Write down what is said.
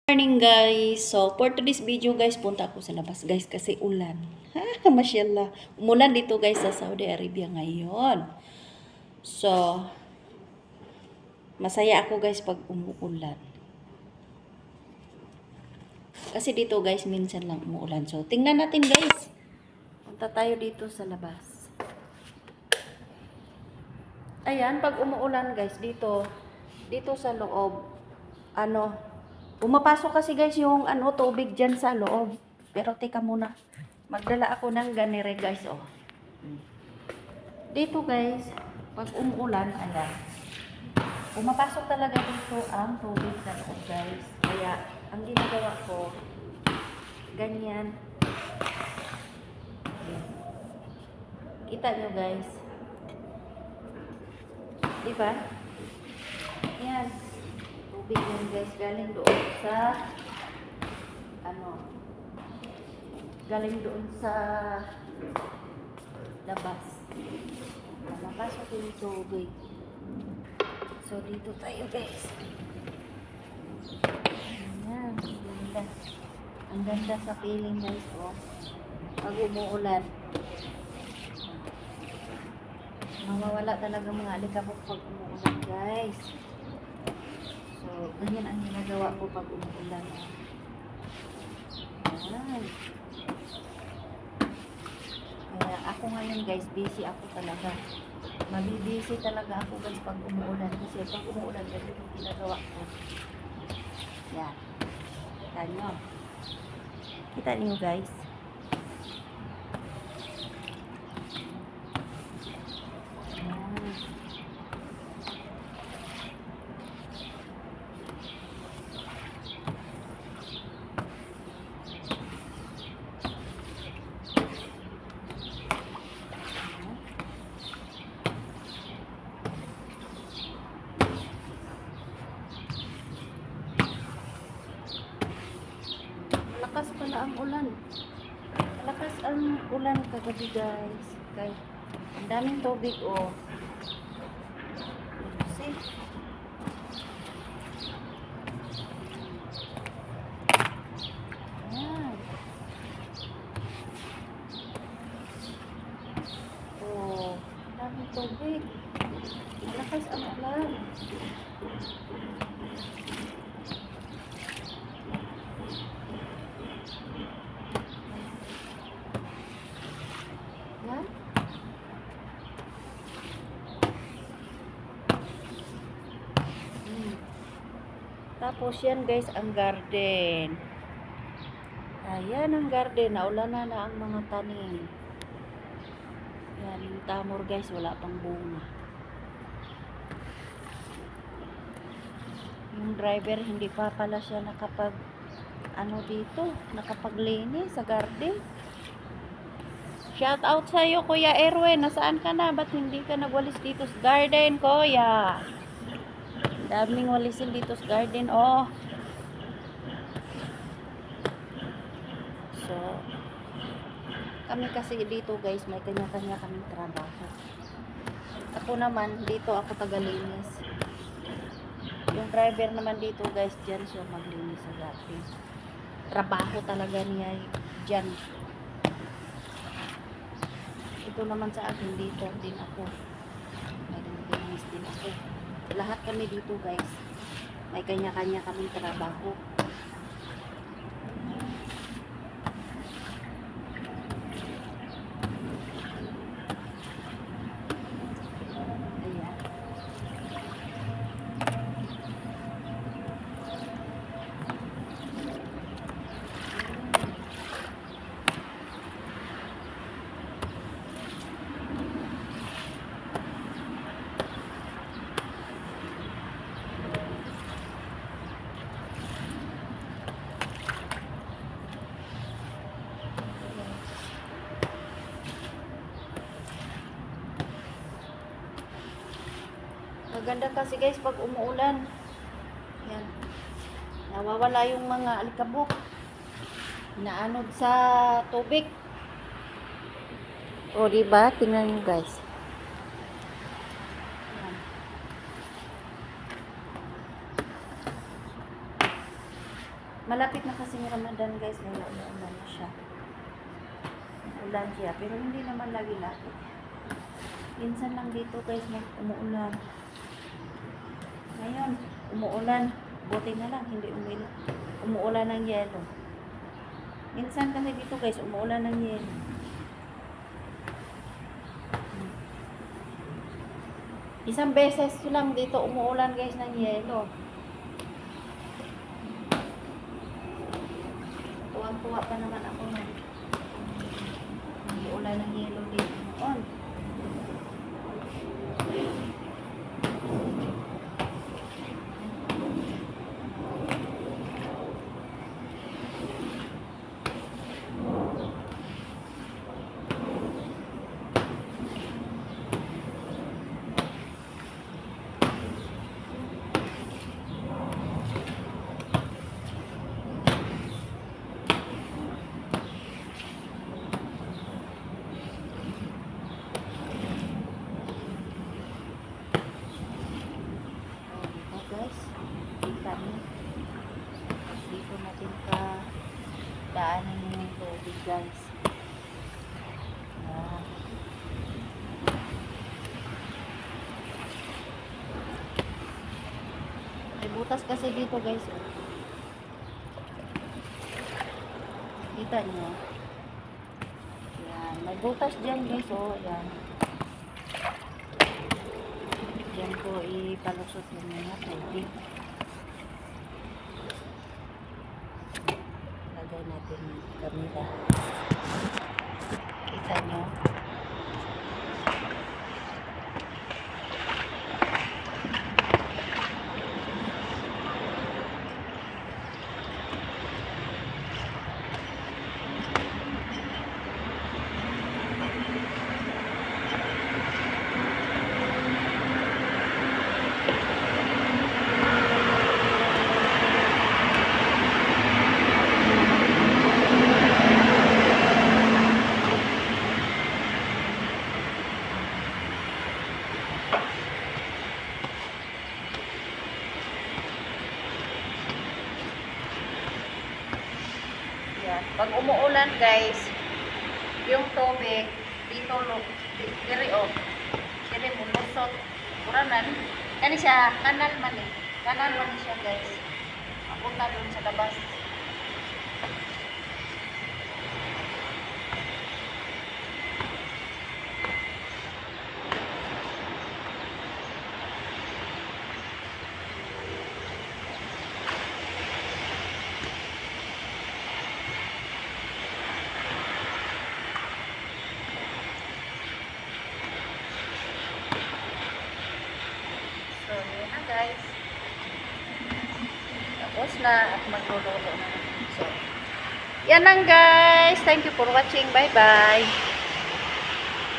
Morning guys. So for today's video guys, punta ako sa labas guys kasi ulan. Ha, mashallah. Umulan dito guys sa Saudi Arabia ngayon. So masaya ako guys pag umuulan. Kasi dito guys minsan lang umuulan. So tingnan natin guys. Punta tayo dito sa labas. Ayan, pag umuulan guys dito sa loob pumapasok kasi guys yung tubig dyan sa loob. Pero teka muna. Magdala ako ng ganire guys. Oh. Dito guys, pag umuulan, ayan. Pumapasok talaga dito ang tubig sa loob guys. Kaya, ang ginagawa ko, ganyan. Kita nyo guys. Diba? Ayan. Tubig yan guys, galing doon sa labas. Napasok yung tubig. So dito tayo guys. Ayan, ganda. Ang ganda sa feeling guys. Oh. Pag umuulan, mawawala talaga mga alikabok pag umuulan guys. So, ganyan ang ginagawa ko pag umuulan. Ayan. Kaya ako ngayon guys, busy ako talaga. Mabibisi talaga ako guys pag umuulan. Kasi pag umuulan, ganyan yung ginagawa ko. Yan. Kita nyo. Kita nyo guys. Malakas pala ang ulan. Malakas ang ulan kagabi guys. Kaya ang daming tubig oh. See? Ayan. Oh, ang daming tubig. Malakas ang ulan. Tapos yan guys ang garden. Ayan ang garden. Naulanan na ang mga tanim. Yan yung tamor guys. Wala pang bunga. Yung driver hindi pa pala siya nakapaglinis sa garden. Shout out sa iyo Kuya Erwin. Nasaan ka na? Ba't hindi ka nagwalis dito sa garden Kuya? Daming walisin dito sa garden, oh. So, kami kasi dito guys, may kanya-kanya kaming trabaho. Ako naman, dito ako tagalinis. Yung driver naman dito guys, dyan siya maglinis sa garden. Trabaho talaga niya dyan. Ito naman sa akin, dito din ako. Maglinis din ako. Lahat kami dito guys, may kanya-kanya kaming trabaho. Ayan. Maganda kasi guys pag umuulan. Yan. Nawawala yung mga alikabok na anod sa tubig. O diba? Tingnan nyo guys. Yan. Malapit na kasi yung Ramadan guys, may ulan na siya. Ulan siya, pero hindi naman lagi-lagi. Minsan lang dito guys, umuulan. Ngayon, umuulan. Buti na lang, hindi umuulan ng yelo. Minsan kasi dito guys, umuulan ng yelo. Isang beses lang dito umuulan guys ng yelo. Tuwang-tuwa pa naman ako na umuulan ng yelo dito noon. Guys, kita niyo. Dito natin pa daanan yung tubig guys. Ayan. May butas kasi dito guys. Kita niyo. Ayan. May butas dyan guys. Oh, ayan. Diyan ko ipalusot yung mga tubig. Lagay natin yung kamera. Kita nyo. Yan. Pag umuulan guys, yung tubig dito diri o diri mo lusot uranan kani siya kanal man siya guys, mapunta dun sa labas. So, yun na guys. Tapos na at magluluto na. So, yan lang guys. Thank you for watching. Bye-bye.